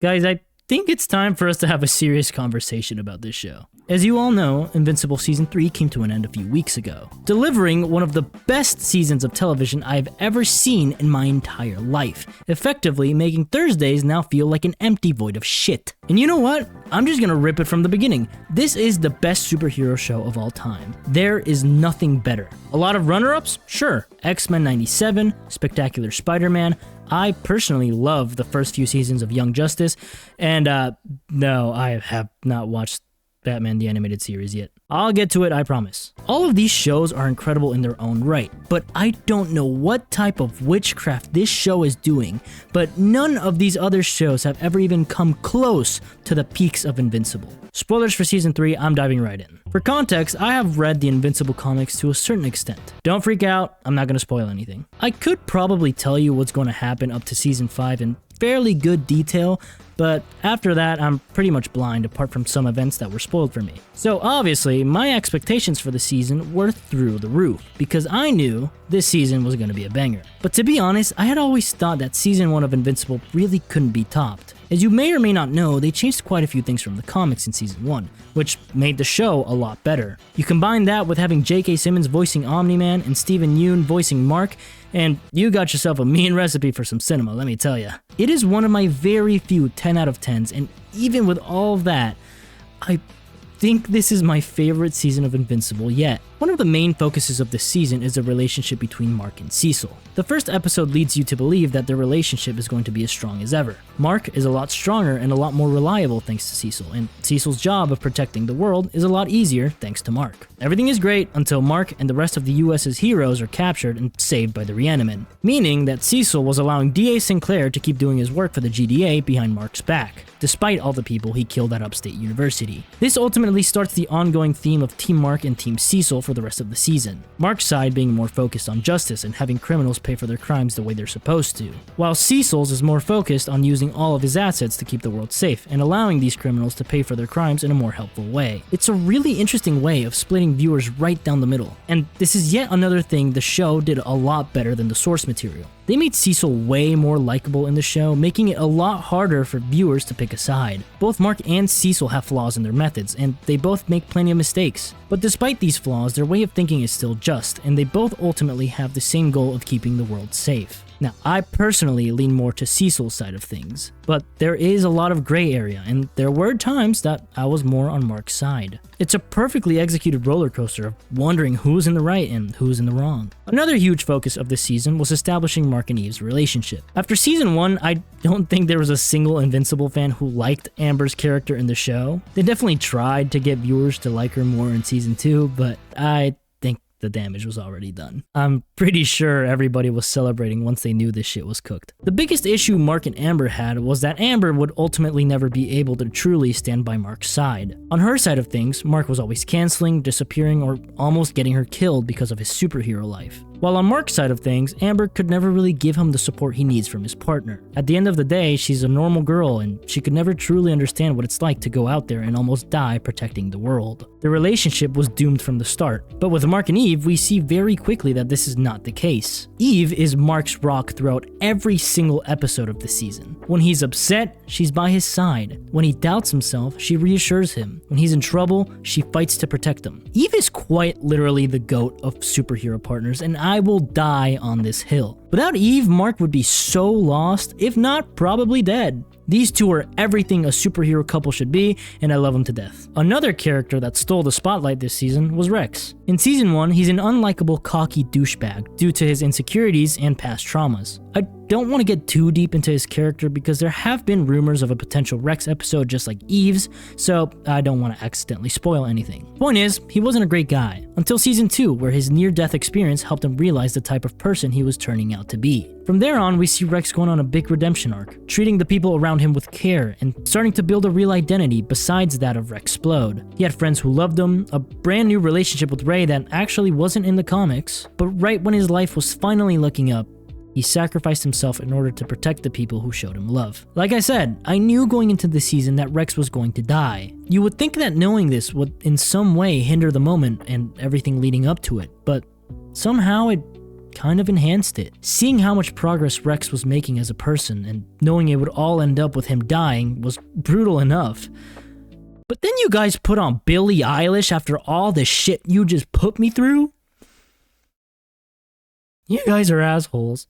Guys, I think it's time for us to have a serious conversation about this show. As you all know, Invincible Season 3 came to an end a few weeks ago, delivering one of the best seasons of television I've ever seen in my entire life, effectively making Thursdays now feel like an empty void of shit. And you know what? I'm just gonna rip it from the beginning. This is the best superhero show of all time. There is nothing better. A lot of runner-ups? Sure. X-Men 97, Spectacular Spider-Man. I personally love the first few seasons of Young Justice, and no, I have not watched Batman the Animated Series yet. I'll get to it, I promise. All of these shows are incredible in their own right, but I don't know what type of witchcraft this show is doing, but none of these other shows have ever even come close to the peaks of Invincible. Spoilers for Season 3, I'm diving right in. For context, I have read the Invincible comics to a certain extent. Don't freak out, I'm not going to spoil anything. I could probably tell you what's going to happen up to Season 5 in fairly good detail, but after that, I'm pretty much blind apart from some events that were spoiled for me. So obviously, my expectations for the season were through the roof, because I knew this season was going to be a banger. But to be honest, I had always thought that Season 1 of Invincible really couldn't be topped. As you may or may not know, they changed quite a few things from the comics in Season 1, which made the show a lot better. You combine that with having J.K. Simmons voicing Omni-Man and Steven Yeun voicing Mark, and you got yourself a mean recipe for some cinema, let me tell ya. It is one of my very few 10 out of 10s, and even with all of that, I think this is my favorite season of Invincible yet. One of the main focuses of this season is the relationship between Mark and Cecil. The first episode leads you to believe that their relationship is going to be as strong as ever. Mark is a lot stronger and a lot more reliable thanks to Cecil, and Cecil's job of protecting the world is a lot easier thanks to Mark. Everything is great until Mark and the rest of the US's heroes are captured and saved by the Reanimen, meaning that Cecil was allowing D.A. Sinclair to keep doing his work for the GDA behind Mark's back, despite all the people he killed at Upstate University. This ultimately starts the ongoing theme of Team Mark and Team Cecil for the rest of the season, Mark's side being more focused on justice and having criminals pay for their crimes the way they're supposed to, while Cecil's is more focused on using all of his assets to keep the world safe and allowing these criminals to pay for their crimes in a more helpful way. It's a really interesting way of splitting viewers right down the middle, and this is yet another thing the show did a lot better than the source material. They made Cecil way more likable in the show, making it a lot harder for viewers to pick a side. Both Mark and Cecil have flaws in their methods, and they both make plenty of mistakes. But despite these flaws, their way of thinking is still just, and they both ultimately have the same goal of keeping the world safe. Now, I personally lean more to Cecil's side of things, but there is a lot of gray area, and there were times that I was more on Mark's side. It's a perfectly executed roller coaster of wondering who's in the right and who's in the wrong. Another huge focus of this season was establishing Mark and Eve's relationship. After Season 1, I don't think there was a single Invincible fan who liked Amber's character in the show. They definitely tried to get viewers to like her more in Season 2, but I think the damage was already done. I'm pretty sure everybody was celebrating once they knew this shit was cooked. The biggest issue Mark and Amber had was that Amber would ultimately never be able to truly stand by Mark's side. On her side of things, Mark was always canceling, disappearing, or almost getting her killed because of his superhero life. While on Mark's side of things, Amber could never really give him the support he needs from his partner. At the end of the day, she's a normal girl and she could never truly understand what it's like to go out there and almost die protecting the world. The relationship was doomed from the start, but with Mark and Eve, we see very quickly that this is not the case. Eve is Mark's rock throughout every single episode of the season. When he's upset, she's by his side. When he doubts himself, she reassures him. When he's in trouble, she fights to protect him. Eve is quite literally the GOAT of superhero partners, and I will die on this hill. Without Eve, Mark would be so lost, if not probably dead. These two are everything a superhero couple should be, and I love them to death. Another character that stole the spotlight this season was Rex. In Season 1, he's an unlikable, cocky douchebag due to his insecurities and past traumas. I don't want to get too deep into his character because there have been rumors of a potential Rex episode just like Eve's, so I don't want to accidentally spoil anything. Point is, he wasn't a great guy, until Season 2, where his near-death experience helped him realize the type of person he was turning out to be. From there on, we see Rex going on a big redemption arc, treating the people around him with care and starting to build a real identity besides that of Rex-Splode. He had friends who loved him, a brand new relationship with Ray that actually wasn't in the comics, but right when his life was finally looking up, he sacrificed himself in order to protect the people who showed him love. Like I said, I knew going into the season that Rex was going to die. You would think that knowing this would in some way hinder the moment and everything leading up to it, but somehow it kind of enhanced it. Seeing how much progress Rex was making as a person and knowing it would all end up with him dying was brutal enough. But then you guys put on Billie Eilish after all the shit you just put me through? You guys are assholes.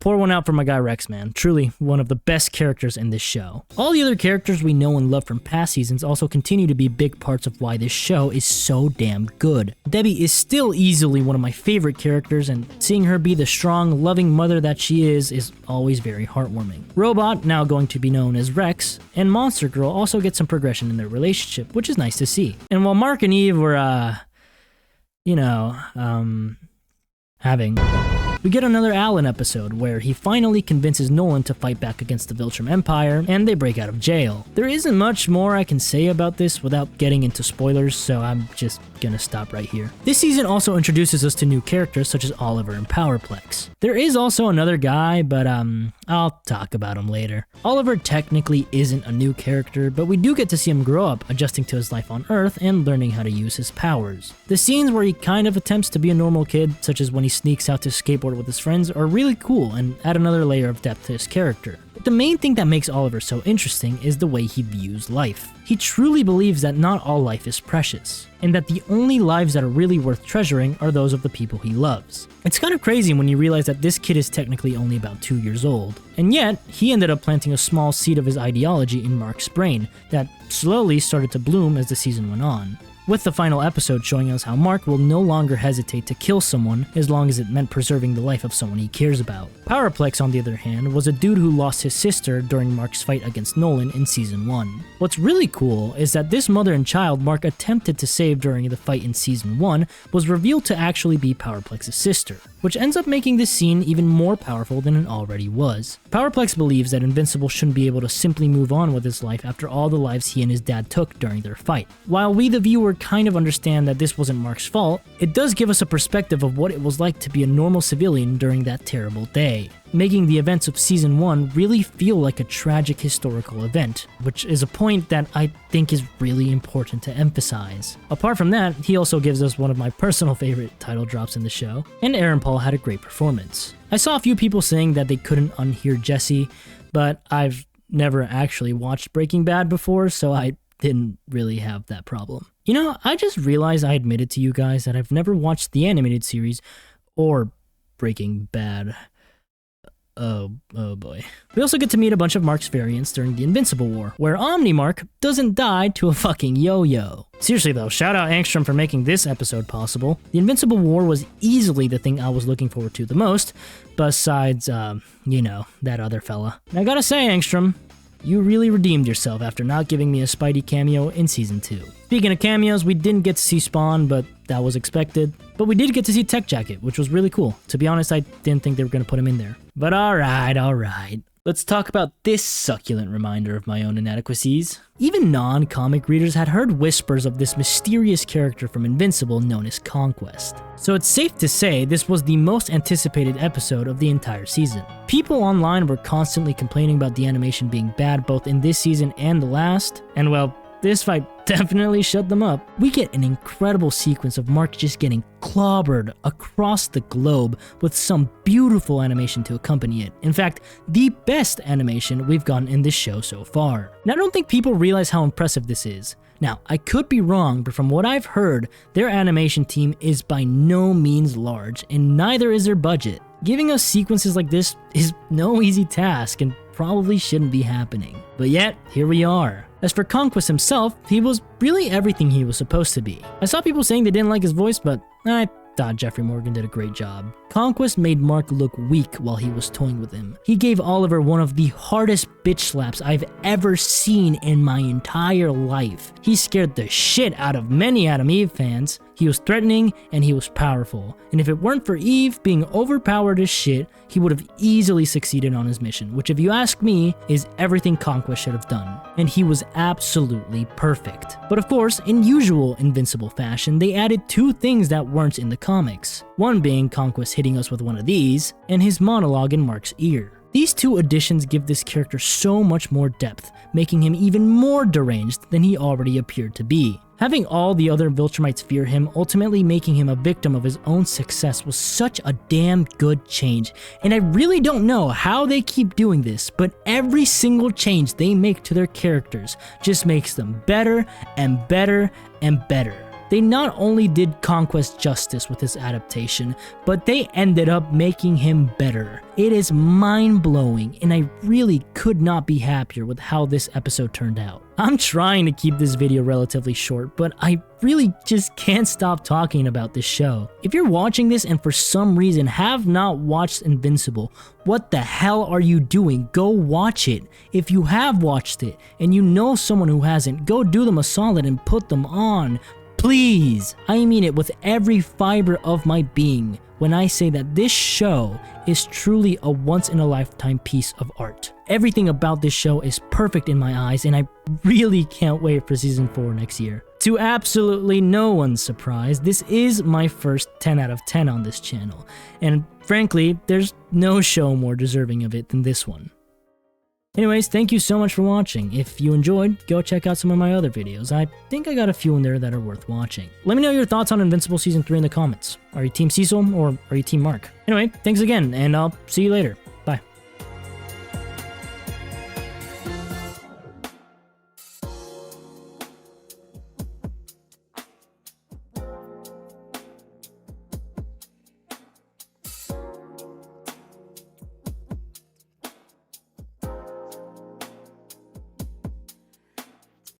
Pour one out for my guy Rex, man. Truly one of the best characters in this show. All the other characters we know and love from past seasons also continue to be big parts of why this show is so damn good. Debbie is still easily one of my favorite characters, and seeing her be the strong, loving mother that she is always very heartwarming. Robot, now going to be known as Rex, and Monster Girl also get some progression in their relationship, which is nice to see. And while Mark and Eve were, having... We get another Alan episode where he finally convinces Nolan to fight back against the Viltrum Empire, and they break out of jail. There isn't much more I can say about this without getting into spoilers, so I'm just gonna stop right here. This season also introduces us to new characters such as Oliver and Powerplex. There is also another guy, but I'll talk about him later. Oliver technically isn't a new character, but we do get to see him grow up, adjusting to his life on Earth and learning how to use his powers. The scenes where he kind of attempts to be a normal kid, such as when he sneaks out to skateboard with his friends, are really cool and add another layer of depth to his character. But the main thing that makes Oliver so interesting is the way he views life. He truly believes that not all life is precious, and that the only lives that are really worth treasuring are those of the people he loves. It's kind of crazy when you realize that this kid is technically only about 2 years old, and yet he ended up planting a small seed of his ideology in Mark's brain that slowly started to bloom as the season went on. With the final episode showing us how Mark will no longer hesitate to kill someone as long as it meant preserving the life of someone he cares about. Powerplex, on the other hand, was a dude who lost his sister during Mark's fight against Nolan in Season 1. What's really cool is that this mother and child Mark attempted to save during the fight in Season 1 was revealed to actually be Powerplex's sister, which ends up making this scene even more powerful than it already was. Powerplex believes that Invincible shouldn't be able to simply move on with his life after all the lives he and his dad took during their fight. While we, the viewer, kind of understand that this wasn't Mark's fault, it does give us a perspective of what it was like to be a normal civilian during that terrible day, making the events of Season 1 really feel like a tragic historical event, which is a point that I think is really important to emphasize. Apart from that, he also gives us one of my personal favorite title drops in the show, and Aaron Paul had a great performance. I saw a few people saying that they couldn't unhear Jesse, but I've never actually watched Breaking Bad before, so I didn't really have that problem. You know, I just realized I admitted to you guys that I've never watched the animated series or Breaking Bad. Oh boy. We also get to meet a bunch of Mark's variants during the Invincible War, where Omni-Mark doesn't die to a fucking yo-yo. Seriously though, shout out Angstrom for making this episode possible. The Invincible War was easily the thing I was looking forward to the most, besides, that other fella. And I gotta say, Angstrom, you really redeemed yourself after not giving me a Spidey cameo in Season 2. Speaking of cameos, we didn't get to see Spawn, but that was expected. But we did get to see Tech Jacket, which was really cool. To be honest, I didn't think they were going to put him in there. But alright. Let's talk about this succulent reminder of my own inadequacies. Even non-comic readers had heard whispers of this mysterious character from Invincible known as Conquest. So it's safe to say this was the most anticipated episode of the entire season. People online were constantly complaining about the animation being bad both in this season and the last, and well, this fight definitely shut them up. We get an incredible sequence of Mark just getting clobbered across the globe with some beautiful animation to accompany it. In fact, the best animation we've gotten in this show so far. And I don't think people realize how impressive this is. Now, I could be wrong, but from what I've heard, their animation team is by no means large, and neither is their budget. Giving us sequences like this is no easy task and probably shouldn't be happening. But yet, here we are. As for Conquest himself, he was really everything he was supposed to be. I saw people saying they didn't like his voice, but I thought Jeffrey Morgan did a great job. Conquest made Mark look weak while he was toying with him. He gave Oliver one of the hardest bitch slaps I've ever seen in my entire life. He scared the shit out of many Adam Eve fans. He was threatening and he was powerful. And if it weren't for Eve being overpowered as shit, he would have easily succeeded on his mission, which if you ask me, is everything Conquest should have done. And he was absolutely perfect. But of course, in usual Invincible fashion, they added two things that weren't in the comics. One being Conquest hitting us with one of these, and his monologue in Mark's ear. These two additions give this character so much more depth, making him even more deranged than he already appeared to be. Having all the other Viltrumites fear him, ultimately making him a victim of his own success, was such a damn good change, and I really don't know how they keep doing this, but every single change they make to their characters just makes them better and better and better. They not only did Conquest justice with this adaptation, but they ended up making him better. It is mind-blowing, and I really could not be happier with how this episode turned out. I'm trying to keep this video relatively short, but I really just can't stop talking about this show. If you're watching this and for some reason have not watched Invincible, what the hell are you doing? Go watch it. If you have watched it and you know someone who hasn't, go do them a solid and put them on. Please! I mean it with every fiber of my being when I say that this show is truly a once-in-a-lifetime piece of art. Everything about this show is perfect in my eyes, and I really can't wait for season 4 next year. To absolutely no one's surprise, this is my first 10 out of 10 on this channel, and frankly, there's no show more deserving of it than this one. Anyways, thank you so much for watching. If you enjoyed, go check out some of my other videos. I think I got a few in there that are worth watching. Let me know your thoughts on Invincible Season 3 in the comments. Are you Team Cecil or are you Team Mark? Anyway, thanks again, and I'll see you later.